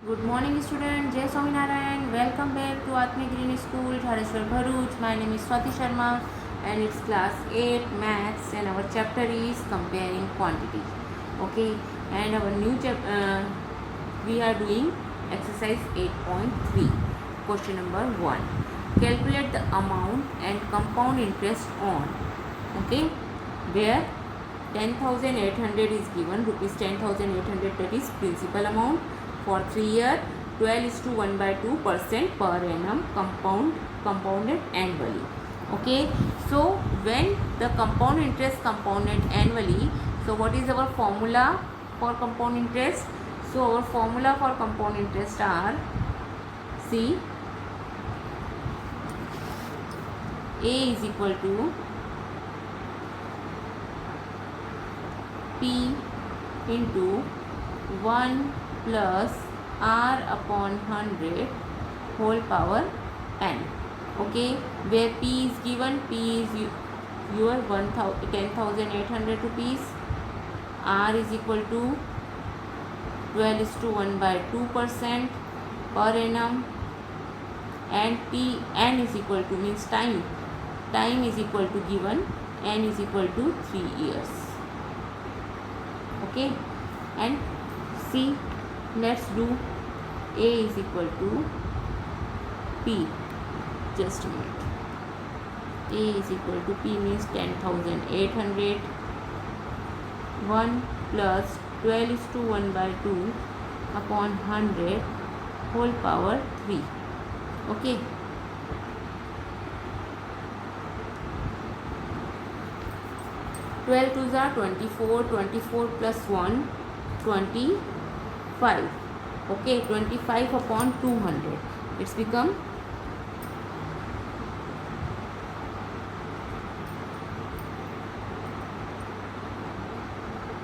Good morning student, Jai Swaminarayan. Welcome back to Atmi Green School, Dhareshwar Bharuch. My name is Swati Sharma and it's class 8 maths and our chapter is comparing quantity. Okay, and our new chapter we are doing exercise 8.3. Question number 1. Calculate the amount and compound interest on. Okay, where 10,800 is given, rupees 10,800, that is principal amount for 3 year, 12 is to 1 by 2% per annum, compounded annually. Okay, so when the compound interest compounded annually, so what is our formula for compound interest? So our formula for compound interest are, see, A is equal to P into 1 plus R upon 100 whole power n. Okay, where P is given, P is your 10,800 rupees, R is equal to 12 is to 1 by 2% per annum, and T n is equal to, means time is equal to given, n is equal to 3 years. Okay, and see, let's do A is equal to P. Just a minute. A is equal to P means 10,800. 1 plus 12 is to 1 by 2 upon 100 whole power 3. Okay. Twelve twos are 24. 24 plus 1, 25. Okay, 25 upon 200. It's become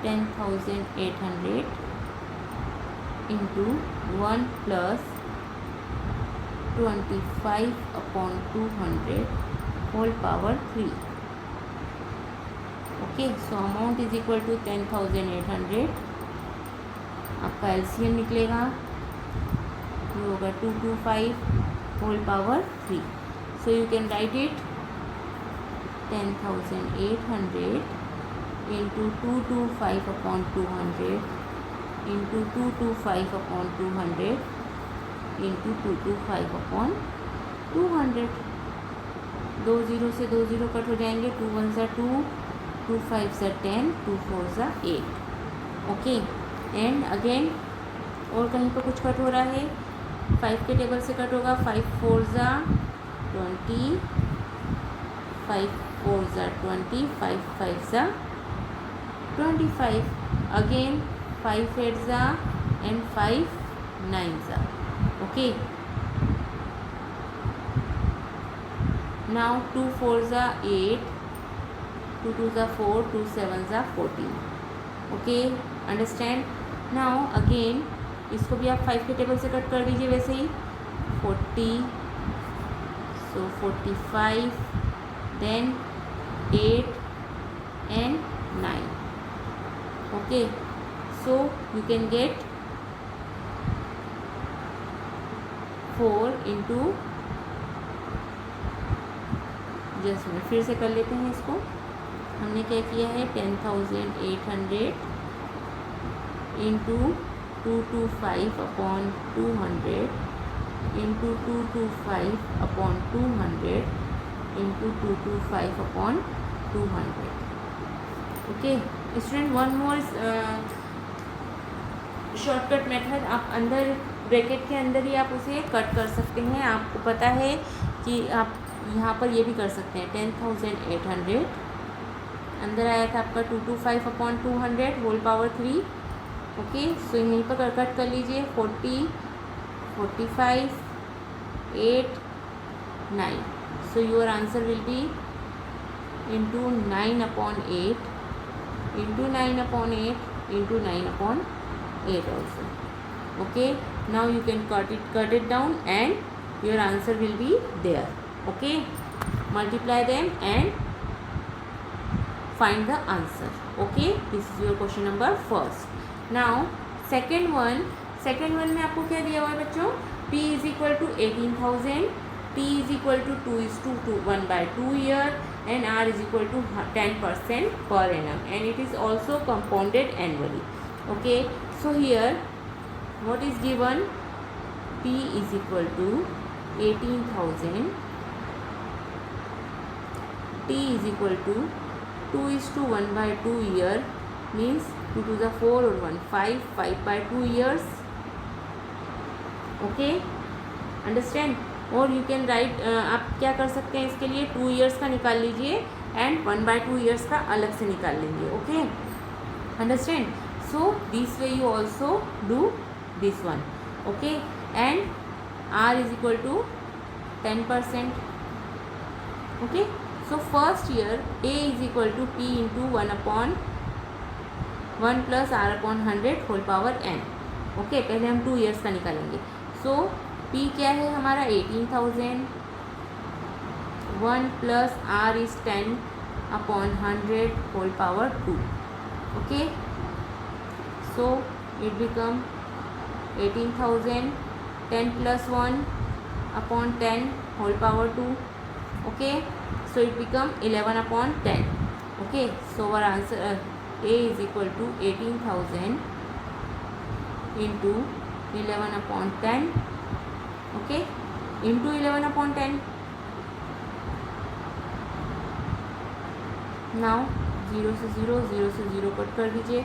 10,800 into 1 plus 25 upon 200 whole power 3. Okay, so amount is equal to 10,800. आपका LCM निकलेगा, ये होगा 225 whole power 3. So you can write it 10,800 into 225 upon 200 into 225 upon 200 into 225 upon 200. 2 0 से 2 0 cut हो जाएंगे, 2 1 सा 2, 2 5 सा 10, 2 4 सा 8. ओके, एंड अगेन और कहीं पर कुछ कट हो रहा है, 5 के टेबल से कट होगा, 5 4 सा 20, 5 4 सा 20, 5 5 सा 25, अगेन 5 8 सा एंड 5 9 सा. ओके, now 2 4 सा 8, 2 2 सा 4, 2 7 सा 14. Okay, understand. नाउ अगेन इसको भी आप 5 के टेबल से कट कर दीजिए वैसे ही, 40, so 45, then 8 and 9. Okay, so you can get 4 into, just फिर से कर लेते हैं इसको. हमने क्या किया है, 10,800 into 225 upon 200 into 225 upon 200 into 225 upon 200. Okay student, one more shortcut method, आप अंदर ब्रैकेट के अंदर ही आप उसे कट कर सकते हैं. आपको पता है कि आप यहाँ पर ये भी कर सकते हैं. 10,800 अंदर आया था आपका 225 अपॉन 200 होल पावर 3. ओके, सो यहीं पर कट कर लीजिए, 40, 45, 8, 9. सो your answer will B into 9 upon 8 into 9 upon 8 into 9 upon 8 also. Okay, now you can cut it down and your answer will be there. Okay, multiply them and find the answer. Okay, this is your question number first. Now second one, second one में आपको क्या दिया हुआ है बच्चों, P is equal to 18,000, T is equal to 2:1/2 year and R is equal to 10% per annum and it is also compounded annually. Okay, so here what is given, P is equal to 18,000, T is equal to 2:1/2 year, means 2 to the 4 or 1 5/2 years. Okay, understand? और you can right, आप क्या कर सकते हैं इसके लिए, 2 years का निकाल लीजिए एंड 1/2 ईयर्स का अलग से निकाल लेंगे. Okay, understand? So this way you also do this one. Okay, and R is equal to 10%. Okay, so first year A is equal to P into 1/1 plus R/100 whole power n. Okay, पहले हम 2 years का निकालेंगे. सो P क्या है हमारा 18,000, 1 plus R is 10/100 whole power 2. Okay, so it become 18,000, 10 plus 1/10 whole power 2. Okay, so it become 11/10. Okay, so our answer A is equal to 18,000 into 11/10. Okay, into 11/10. Now 0 से 0, 0 से 0 cut कर दीजिए.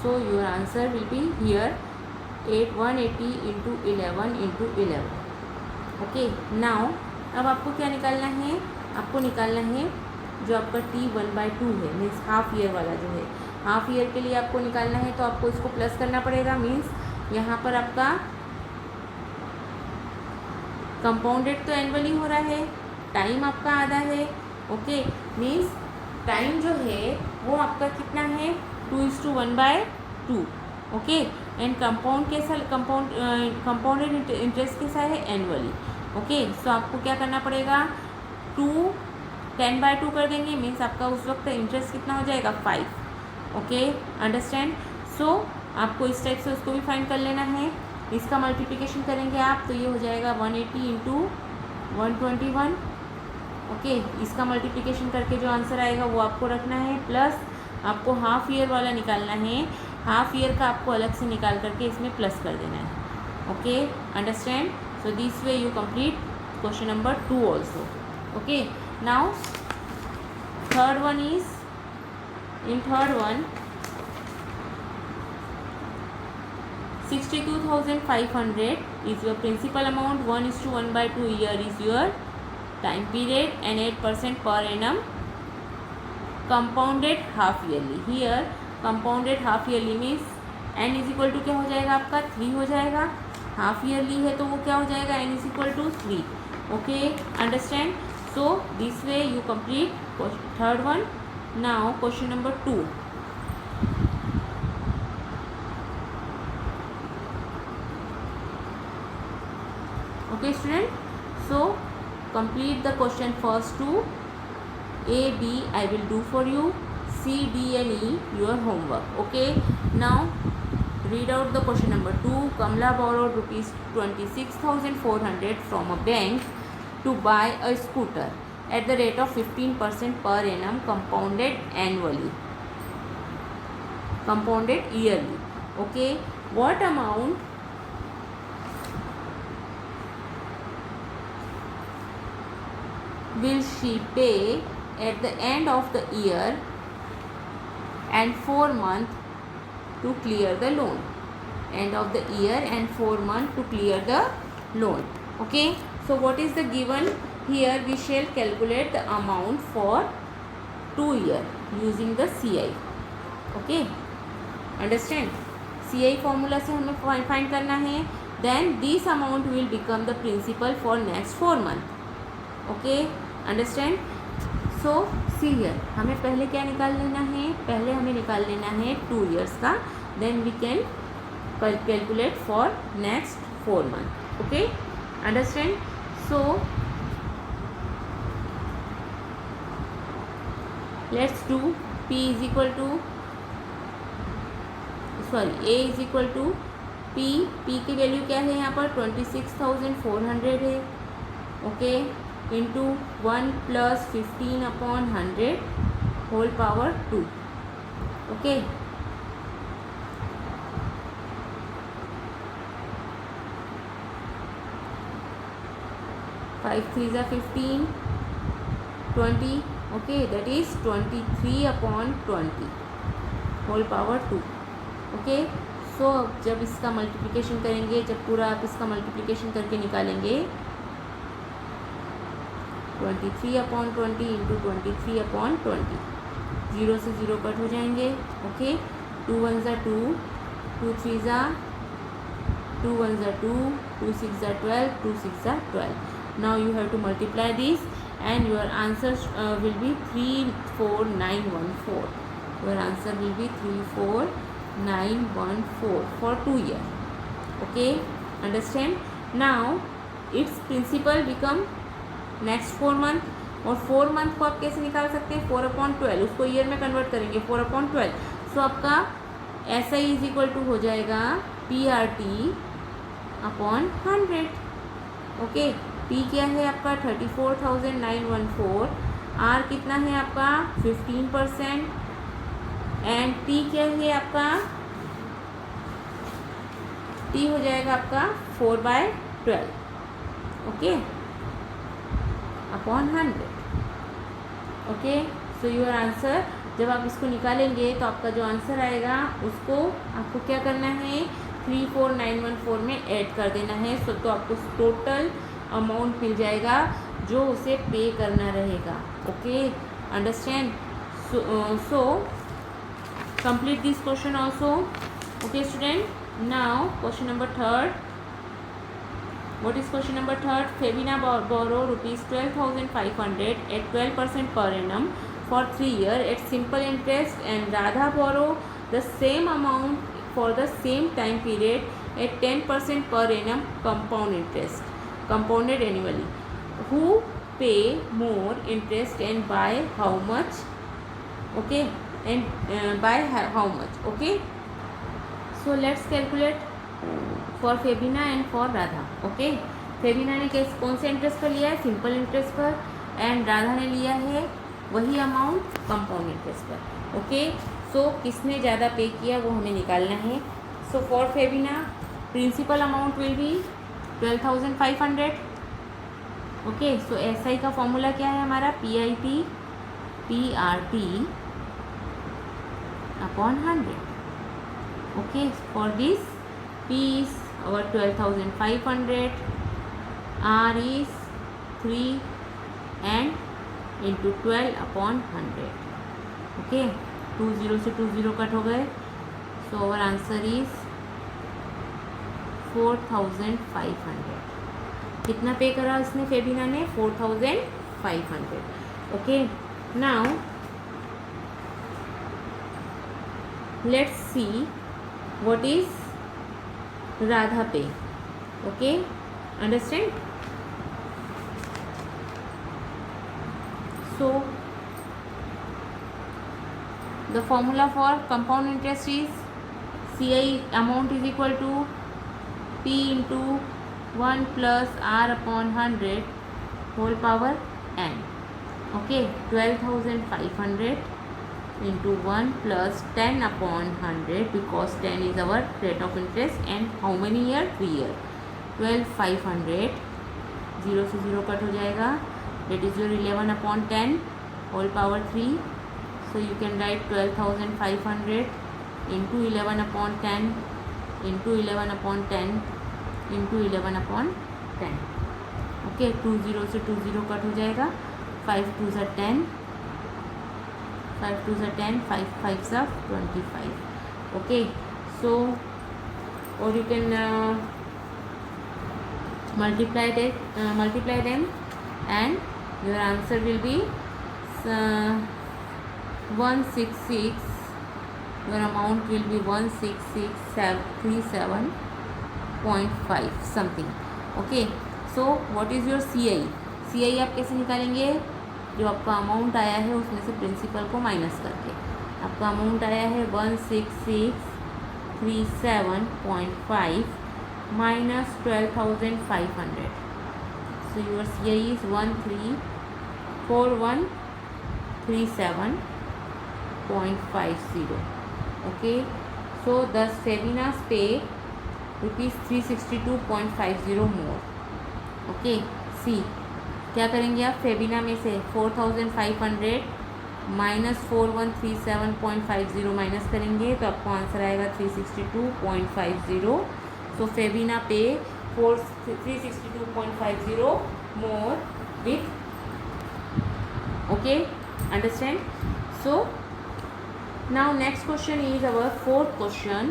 So your answer will be here 180 into 11 into 11. Okay, now अब आपको क्या निकालना है, आपको निकालना है जो आपका T 1/2 है, मीन्स हाफ ईयर वाला जो है. हाफ ईयर के लिए आपको निकालना है तो आपको इसको प्लस करना पड़ेगा. मीन्स यहाँ पर आपका कंपाउंडेड तो एनुअली हो रहा है, टाइम आपका आधा है. ओके, मीन्स टाइम जो है वो आपका कितना है, 2:1/2. ओके, एंड कंपाउंड कैसा, कंपाउंडेड इंटरेस्ट कैसा है, एनुअली. ओके, सो आपको क्या करना पड़ेगा, 2 10/2 कर देंगे, मीन्स आपका उस वक्त इंटरेस्ट कितना हो जाएगा, 5. Okay, understand? सो आपको इस टाइप से उसको भी फाइंड कर लेना है. इसका मल्टीप्लिकेशन करेंगे आप तो ये हो जाएगा 180 इंटू 121. ओके, इसका मल्टीप्लिकेशन करके जो आंसर आएगा वो आपको रखना है, प्लस आपको हाफ ईयर वाला निकालना है. हाफ ईयर का आपको अलग से निकाल करके इसमें प्लस कर देना है. Okay, understand? So this way you complete question number 2 also. Okay, now third one is, in third one 62,500 is your principal amount, 1:1/2 year is your time period and 8% per annum compounded half yearly. Here compounded half yearly means n is equal to क्या हो जाएगा आपका, 3 हो जाएगा. Half yearly है तो वो क्या हो जाएगा, n is equal to 3. Okay, understand? So this way you complete third one. Now question number 2. Okay student, so complete the question first 2. A, B I will do for you, C, D and E your homework. Okay, now read out the question number 2. Kamla borrowed rupees 26,400 from a bank to buy a scooter at the rate of 15% per annum compounded annually, compounded yearly. Okay, what amount will she pay at the end of the year and 4 months to clear the loan? End of the year and 4 months to clear the loan. Okay, so what is the given here? We shall calculate the amount for 2 years using the CI. Okay, understand? CI formula से हमें find करना है. Then this amount will become the principal for next 4 months. Okay, understand? So see here हमें पहले क्या निकाल लेना है, पहले हमें निकाल लेना है 2 years का. Then we can calculate for next 4 months. Okay, understand? So let's do. P is equal to, sorry, A is equal to P की वैल्यू क्या है यहाँ पर 26,400 है, okay, into 1 + 15/100 whole power 2, okay. 5 3s are 15, 20, okay, that is 23/20 whole power 2, okay. So जब इसका multiplication करेंगे, जब पूरा आप इसका मल्टीप्लिकेशन करके निकालेंगे 23/20 इंटू 23/20, 0 से 0 कट हो जाएंगे, okay. 2 1s are 2, 2 3s are 2 1s are 2, 2 6s are 12, 2 6s are 12. Now you have to multiply this and your answer will be 34914. Your answer will be 34914 for 2 years, okay, understand. Now its principal become next 4 month, और 4 month को आप कैसे निकाल सकते हैं, 4/12, उसको year में convert करेंगे 4/12। सो आपका SI इज इक्वल टू हो जाएगा PRT/100, ओके। P क्या है आपका 34,914, R कितना है आपका 15%, एंड T क्या है आपका, T हो जाएगा आपका 4/12, okay, upon 100, okay. So your answer, जब आप इसको निकालेंगे तो आपका जो आंसर आएगा उसको आपको क्या करना है, 34914 में ऐड कर देना है। सो तो आपको टोटल अमाउंट मिल जाएगा जो उसे पे करना रहेगा, okay, understand. So complete this question also, okay student. Now question number 3rd. What is question number 3rd? Febina borrow rupees 12,500 at 12% per annum for 3 years at simple interest, and Radha borrow the same amount for the same time period at 10% per annum compounded annually. Who pay more interest and by how much? Okay, and by how much? Okay, so let's calculate for Febina and for Radha, okay. Febina ने कौन से interest पर लिया है, simple interest पर, and Radha ने लिया है वही अमाउंट कंपाउंड इंटरेस्ट पर, ओके। सो किसने ज़्यादा पे किया वो हमें निकालना है। So for Febina principal amount will be 12,500, okay. So SI का फॉर्मूला क्या है हमारा, PRT/100, okay. For this P is our 12,500, R is 3 and into 12/100, okay। 2 0 से 2 0 कट हो गए, so our answer is 4,500। कितना पे करा उसने फेबिना ने, 4,500, okay। Now let's see what is Radha pay, okay, understand. So the formula for compound interest is CI amount is equal to P into 1 + R/100 whole power n, okay। 12,500 into 1 + 10/100, because 10 is our rate of interest, and how many year, 3 year। 12,500, 0 से 0 cut हो जाएगा, that is your 11/10 whole power 3। so you can write 12,500 into 11/10 into 11/10 into 11/10, okay। 2 0 से 2 0 cut हो जाएगा, 5 2s are 10, 5 2s are 10, 5 5s are 25, okay। So or you can multiply them and your answer will be 166, your amount will be 166,37.5 something, okay। So what is your CI आप कैसे निकालेंगे, जो आपका amount आया है उसमें से प्रिंसिपल को माइनस करके। आपका अमाउंट आया है 166 1337.5 minus 12,500. So your CI is 134137.50. Okay, so thus Febina's pay rupees 362.50 more. Okay सी क्या करेंगे आप फेबिना में से 4,500 माइनस 4137.50 माइनस करेंगे तो आपको आंसर आएगा 362.50. सो फेबिना पे 362.50 more with. Okay understand. So now next question is our fourth question.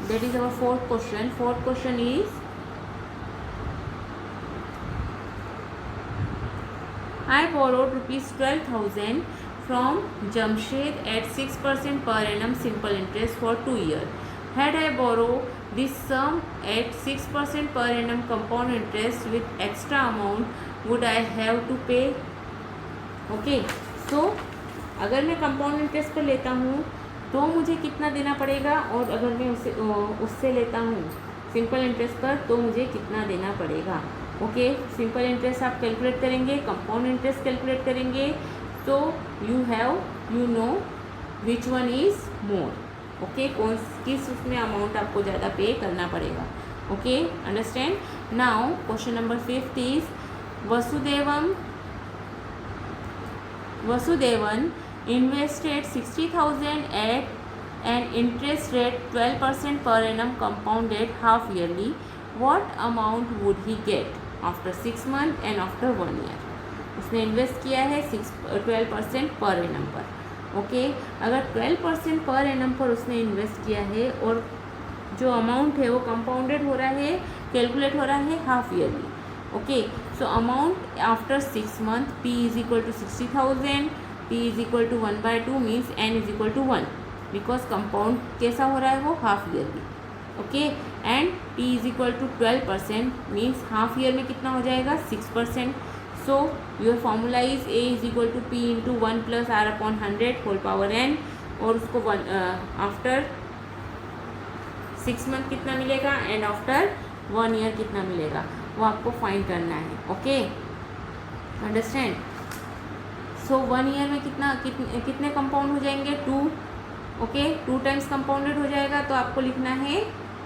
That is our fourth question. Fourth question is I borrowed rupees 12,000 from Jamshed at 6% per annum simple interest for 2 years. Had I borrowed this sum at 6% per annum compound interest with extra amount, would I have to pay? Okay, so अगर मैं compound interest पर लेता हूँ तो मुझे कितना देना पड़ेगा, और अगर मैं उससे लेता हूँ सिंपल इंटरेस्ट पर तो मुझे कितना देना पड़ेगा. ओके, सिंपल इंटरेस्ट आप कैलकुलेट करेंगे, कंपाउंड इंटरेस्ट कैलकुलेट करेंगे, तो you know which one is more. Okay, किस उसमें अमाउंट आपको ज़्यादा पे करना पड़ेगा. Okay understand. Now question number 5 is Vasudevan invested 60,000 at an interest rate 12% per annum compounded half yearly. What amount would he get after 6 months and after 1 year? उसने invest किया है 12% per annum पर. Okay, अगर 12% per annum पर उसने invest किया है और जो अमाउंट है वो कंपाउंडेड हो रहा है, कैलकुलेट हो रहा है half yearly. Okay, so amount after 6 month P is equal to 60,000. P is equal to 1/2 means N is equal to 1 because compound कैसा हो रहा है वो half yearly. Okay, and T is equal to 12% means half year में कितना हो जाएगा 6%. So your formula is A is equal to P into 1 plus R upon 100 whole power N. और उसको आफ्टर 6 मंथ कितना मिलेगा एंड आफ्टर 1 ईयर कितना मिलेगा वो आपको फाइंड करना है. Okay understand. सो 1 ईयर में कितने कंपाउंड हो जाएंगे 2. ओके, 2 टाइम्स कंपाउंडेड हो जाएगा तो आपको लिखना है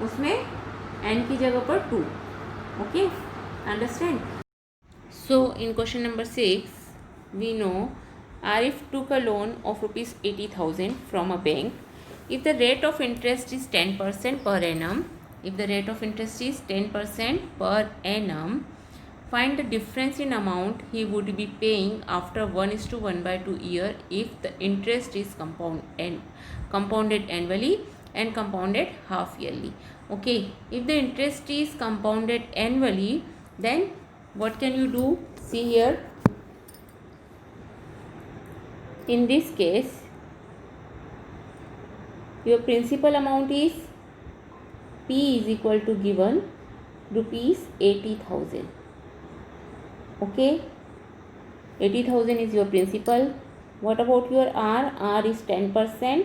उसमें n की जगह पर 2. Okay understand. So in question number 6 we know Arif took a loan of rupees 80,000 from a bank. If the rate of interest is 10% per annum, find the difference in amount he would be paying after 1:1/2 year if the interest is compounded annually and compounded half yearly. Okay, if the interest is compounded annually, then what can you do? See here, in this case your principal amount is P is equal to given rupees 80,000. Okay, 80,000 is your principal. What about your R? R is 10%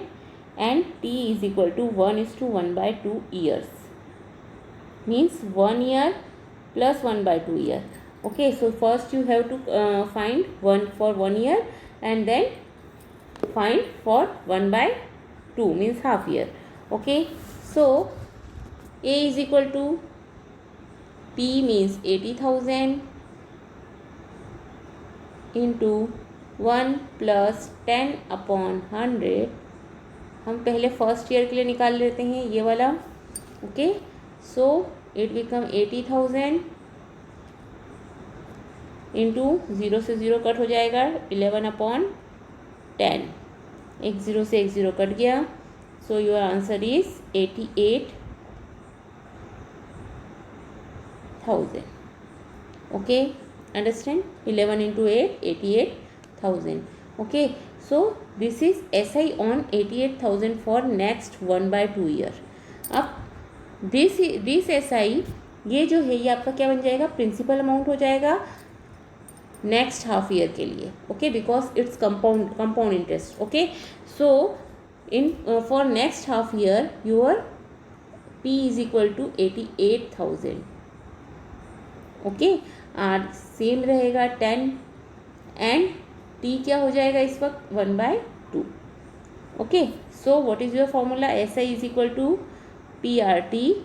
and T is equal to 1:1/2 years. Means 1 year plus 1/2 year. Okay, so first you have to find 1 for 1 year and then find for 1/2 means half year. Okay, so A is equal to P means 80,000 into 1 plus 10 upon 100. हम पहले first year के लिए निकाल लेते हैं ये वाला. Okay, so it become 80,000 into 0 से 0 कट हो जाएगा 11/10. एक 0 से एक 0 कट गया. सो your answer is 88,000. Okay understand. 11 into 8 88,000. Okay, so this is SI on 88,000 for next 1/2 year. अब this SI ये जो है ये आपका क्या बन जाएगा प्रिंसिपल अमाउंट हो जाएगा नेक्स्ट हाफ ईयर के लिए. Okay, because it's compound interest. Okay, so in for next half year your P is equal to 88,000. Okay, R same रहेगा 10 एंड टी क्या हो जाएगा इस वक्त 1/2. Okay, so what is your formula? S I is equal to P R T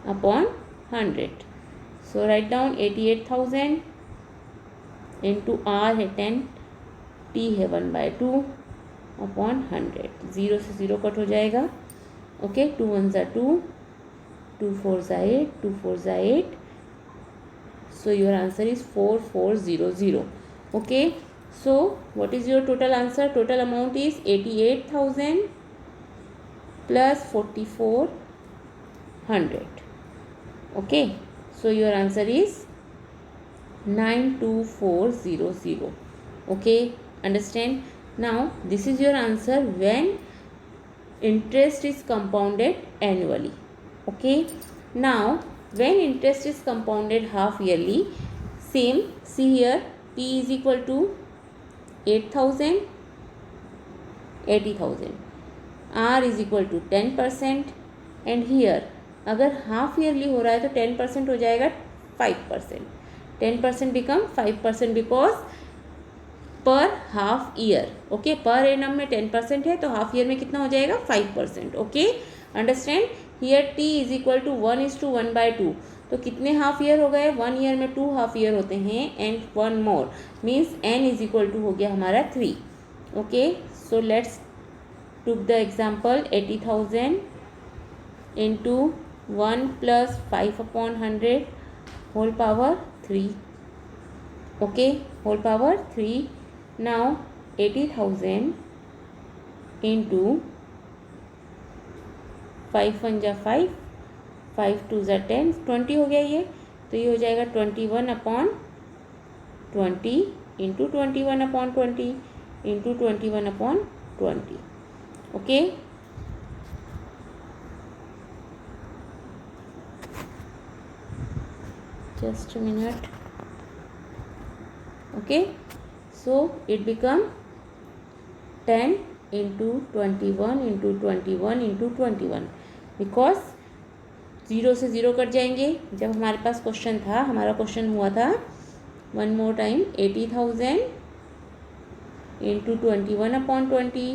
upon 100. So write down 88,000 into R है 10, T है 1/2 upon 100. 0 से 0 cut हो जाएगा. Okay, 2 1s are 2, 2 4s are 8, 2 4s are 8. So your answer is 4400. Okay, so what is your total answer? Total amount is 88,000 plus 4400. Okay, so your answer is 92400. Okay, understand? Now this is your answer when interest is compounded annually. Okay, now when interest is compounded half yearly, same, see here, P is equal to 8,000, 80,000, R is equal to 10%, and here अगर half yearly हो रहा है तो 10% हो जाएगा 5%. 10% become 5% because पर half year. Okay, per annum में 10% है तो हाफ ईयर में कितना हो जाएगा 5%. Okay, understand? Here T is equal to 1:1/2. तो कितने हाफ ईयर हो गए? 1 ईयर में 2 हाफ ईयर होते हैं and 1 more means n is equal to हो गया हमारा 3. Okay, so let's took the example 80,000 into 1 + 5/100 whole power 3. Okay, whole power 3. Now 80,000 into 5 1 जा 5, 5 2 जा 10, 20 हो गया ये. तो ये हो जाएगा 21/20 into 21/20 into 21/20. Okay, just a minute. Okay, so it become 10 into 21 into 21 into 21 because 0 से 0 कट जाएंगे. जब हमारे पास क्वेश्चन था, हमारा क्वेश्चन हुआ था 1 more time 80,000 into 21/20,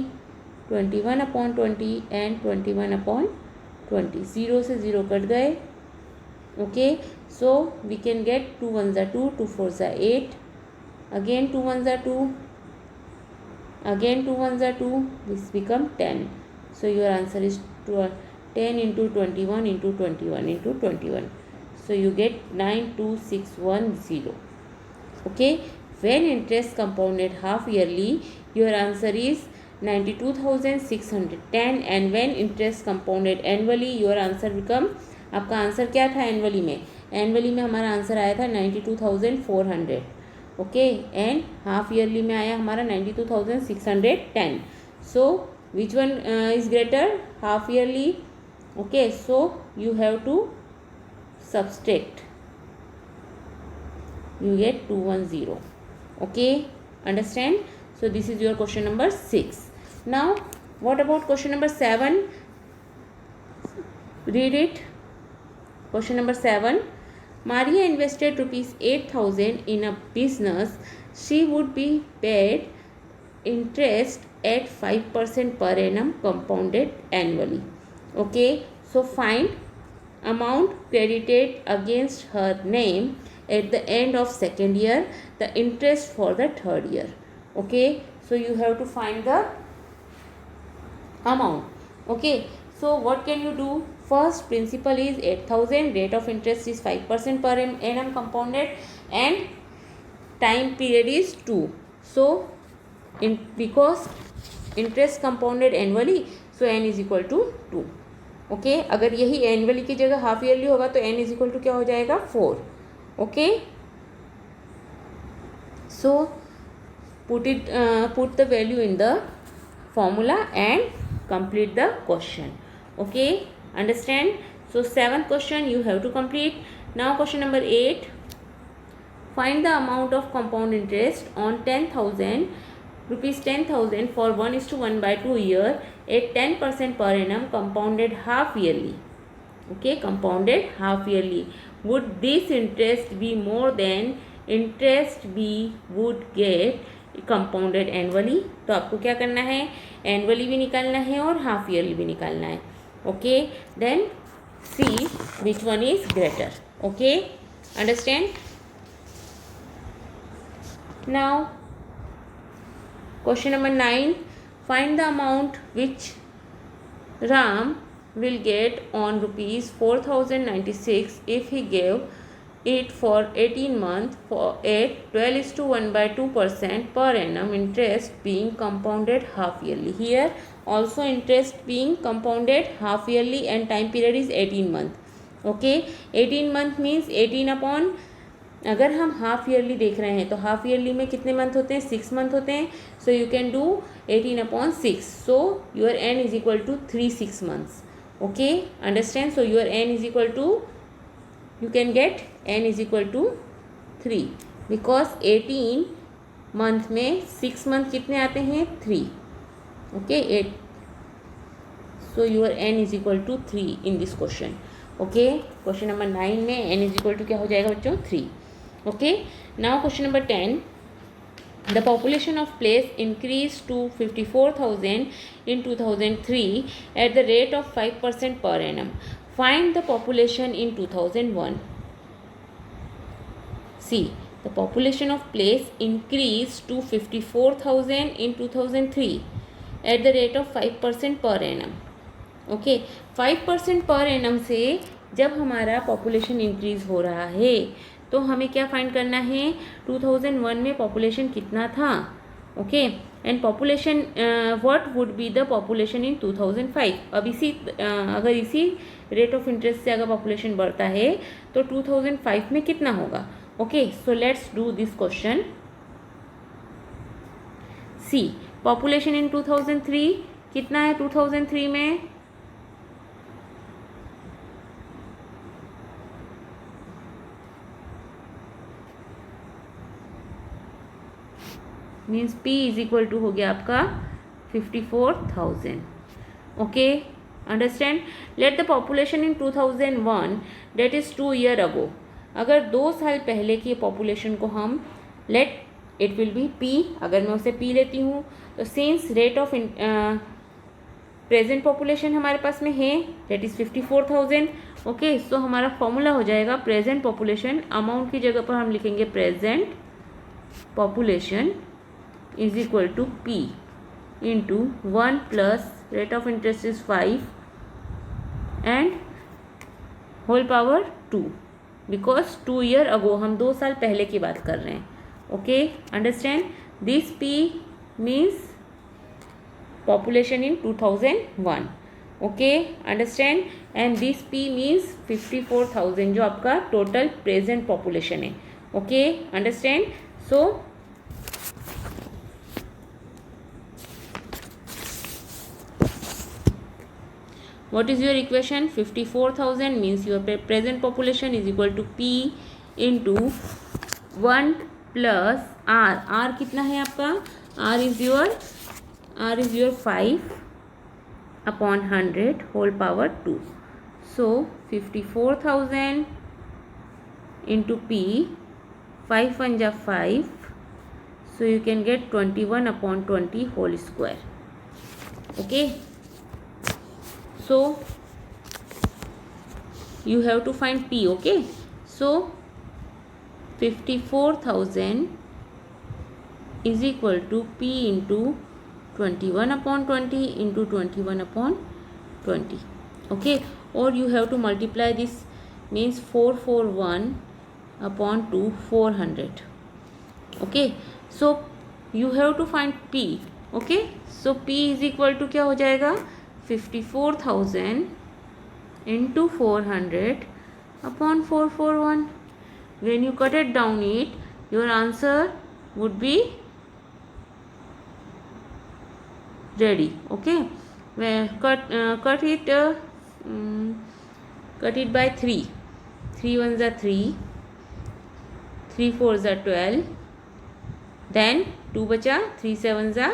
21/20 and 21/20. 0 से 0 कट गए. Okay, so we can get 2 1s are 2, 2 4s are 8, again 2 1s are 2, again 2 1s are 2, this become 10. So your answer is 10 into 21 into 21 into 21. So you get 92610. Okay, when interest compounded half yearly, your answer is 92,610, and when interest compounded annually, your answer become, आपका answer क्या था annually में? Annually में हमारा answer आया था 92,400. Okay, and half yearly में आया हमारा 92,610. So which one is greater? Half yearly. Okay, so you have to subtract, you get 210. Okay, understand? So this is your question number 6. Now what about question number 7? Read it. Question number 7. Maria invested rupees 8,000 in a business. She would be paid interest at 5% per annum compounded annually. Okay, so find amount credited against her name at the end of second year, the interest for the third year. Okay, so you have to find the amount. Okay, so what can you do? First, principal is 8,000, rate of interest is 5% per annum compounded, and time period is 2. So because interest compounded annually, so n is equal to 2. Okay, अगर यही annually की जगह half yearly होगा तो n is equal to क्या हो जाएगा 4. Okay, so put the value in the formula and complete the question. Okay, understand? So 7th question you have to complete. Now question number 8. Find the amount of compound interest on 10,000 rupees 10,000 for 1:1/2 year at 10% per annum compounded half yearly. Okay, compounded half yearly. Would this interest be more than interest we would get compounded annually? तो आपको क्या करना है, annually भी निकालना है और half yearly भी निकालना है. Okay, then see which one is greater. Okay, understand. Now question number 9, find the amount which Ram will get on rupees 4,096 if he gave it for 18 months for at 12:1/2% per annum, interest being compounded half yearly. Here also interest being compounded half yearly and time period is 18 month. Okay, 18 month means 18 upon, अगर हम half yearly देख रहे हैं तो half yearly में कितने month होते हैं, 6 मंथ होते हैं. So you can do 18/6. So your N is equal to 3 6 months. Okay, understand. So your N is equal to, you can get N is equal to 3 because 18 month में 6 month कितने आते हैं, 3. Okay, 8. So your N is equal to 3 in this question. Okay, question number 9 में N is equal to क्या हो जाएगा बच्चों, 3. Okay, now question number 10. The population of place increased to 54,000 in 2003 at the rate of 5% per annum. Find the population in 2001. See, the population of place increased to 54,000 in 2003 at the rate of 5% per annum. Okay, 5% per annum से जब हमारा population increase हो रहा है तो हमें क्या find करना है, 2001 में पॉपुलेशन कितना था. Okay, and population what would be the population इन 2005. अब इसी अगर इसी रेट ऑफ इंटरेस्ट से अगर पॉपुलेशन बढ़ता है तो 2005 में कितना होगा. Okay, so let's do this question. See, population in 2003 कितना है, 2003 में means P is equal to हो गया आपका 54,000. Okay, understand. Let the population in 2001 that is 2 year ago. अगर 2 साल पहले की पॉपुलेशन को हम let it will be P. अगर मैं उसे P लेती हूँ तो since rate of present population हमारे पास में है डेट इज़ 54,000. ओके, सो हमारा फॉर्मूला हो जाएगा प्रेजेंट पॉपुलेशन. अमाउंट की जगह पर हम लिखेंगे present population is equal to P into 1 plus rate of interest is 5 and whole power 2 because 2 year ago हम 2 साल पहले की बात कर रहे हैं. Okay, understand. This P means population in 2001. Okay, understand. And this P means 54,000 जो आपका टोटल प्रेजेंट पॉपुलेशन है. Okay, understand. So what is your equation, 54,000 means your present population is equal to P into 1 plus R. R कितना है आपका, R is your 5 upon 100 whole power 2. So 54,000 into P, 5 1 जा 5, so you can get 21/20 whole square. Okay, so you have to find P. Okay, so 54,000 is equal to P into 21/20 into 21/20. Okay, or you have to multiply this, means 441/2 400. Okay, so you have to find P. Okay, so P is equal to क्या हो जाएगा, 54,000 into 400 upon 441. When you cut it down it, your answer would be ready. Okay, cut it by 3. 3 1s are 3, 3 4s are 12, then 2 बचा, 3 7 ज़ा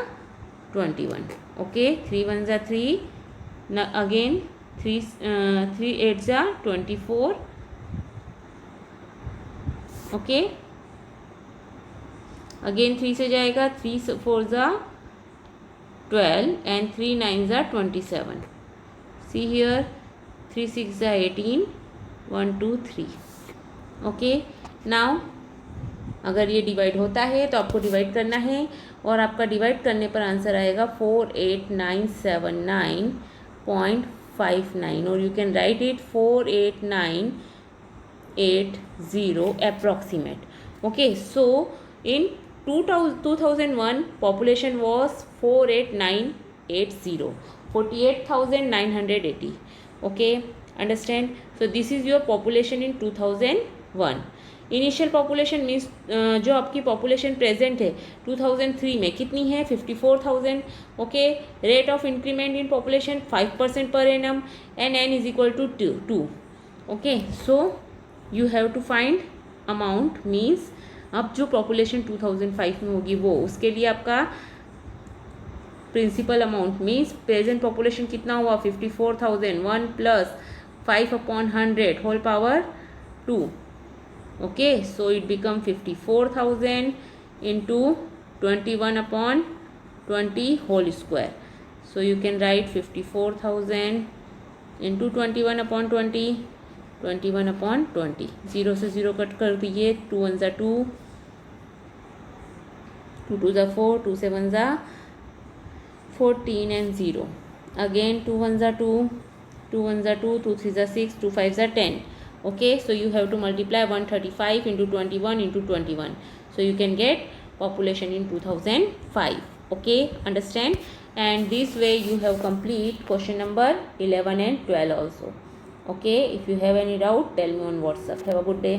21. Okay, 3 1 ज़ा 3, again 3 8 ज़ा 24. Okay, again 3 से जाएगा, 3 4 ज़ा 12 एंड 3 9 ज़ा 27. सी हियर, 3 6 ज़ा 18, 1 2 3. ओके, नाउ अगर ये डिवाइड होता है तो आपको डिवाइड करना है, और आपका डिवाइड करने पर आंसर आएगा 48979.59, और you can write it 48980 approximate. Okay, so in 2001 population was 48980, 48,980. Okay, understand? So this is your population in 2001. Initial population means जो आपकी पॉपुलेशन प्रेजेंट है 2003 में कितनी है, 54,000. Okay, rate of increment in population 5% per annum, and N is equal to 2. Okay, so you have to find amount, means अब जो population 2005 में होगी वो, उसके लिए आपका principal amount means present population कितना हुआ, 54,000. 1 + 5/100 whole power 2. Okay, so it become 54,000 into 21/20 whole square. So you can write 54,000 into 21/20, 21/20. 0 से 0 कट कर दिए, 2 1 ज़ा 2, 2 2 ज़ा 4, 2 7 ज़ा 14 and 0. Again 2 1 ज़ा 2, 2 1 ज़ा 2, 2 3 ज़ा 6, 2 5 ज़ा 10. Okay, so you have to multiply 135 into 21 into 21. So you can get population in 2005. Okay, understand? And this way you have complete question number 11 and 12 also. Okay, if you have any doubt, tell me on WhatsApp. Have a good day.